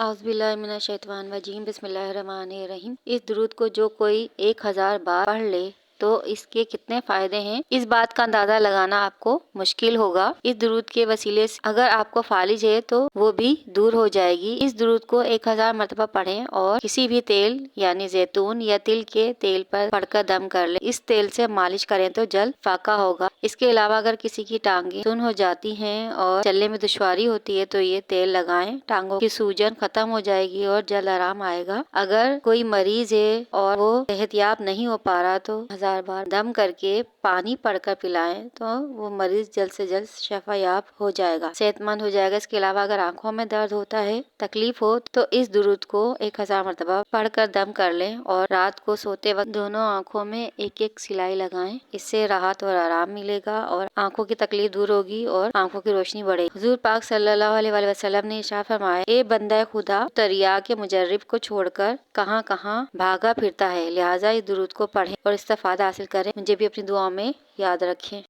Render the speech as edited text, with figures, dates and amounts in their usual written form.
औज़ुबिल्लाहिमिनश्शैतानिर्रजीम बिस्मिल्लाहिर्रहमानिर्रहीम। इस दुरूद को जो कोई 1000 बार पढ़ ले तो इसके कितने फ़ायदे हैं, इस बात का अंदाज़ा लगाना आपको मुश्किल होगा। इस दुरूद के वसीले से अगर आपको फालिज है तो वो भी दूर हो जाएगी। इस दुरूद को 1000 मरतबा पढ़ें और किसी भी तेल यानी जैतून या तिल के तेल पर पढ़कर दम कर लें। इस तेल से मालिश करें तो जल्द फाका होगा। इसके अलावा अगर किसी की टांगें सुन्न हो जाती हैं और चलने में दुश्वारी होती है तो ये तेल लगाएं, टांगों की सूजन खत्म हो जाएगी और जल्द आराम आएगा। अगर कोई मरीज है और वो सेहतयाब नहीं हो पा रहा तो 1000 बार दम करके पानी पड़कर पिलाएं तो वो मरीज जल्द से जल्द शफायाब हो जाएगा, सेहतमंद हो जाएगा। इसके अलावा अगर आंखों में दर्द होता है, तकलीफ हो तो इस दुरूद को 1000 मरतबा पढ़कर दम कर लें और रात को सोते वक्त दोनों आंखों में एक एक सिलाई लगाएं। इससे राहत और आराम मिलेगा और आंखों की तकलीफ दूर होगी और आंखों की रोशनी बढ़ेगी। हुजूर पाक सल्लल्लाहु अलैहि वसल्लम ने इरशाद फरमाया, ए बंदा खुदा तरिया के मुजर्रिब को छोड़कर कहां कहां भागा फिरता है, लिहाजा इस दुरूद को पढ़ें और इस्तिफादा हासिल करें। मुझे भी अपनी दुआओं में याद रखें।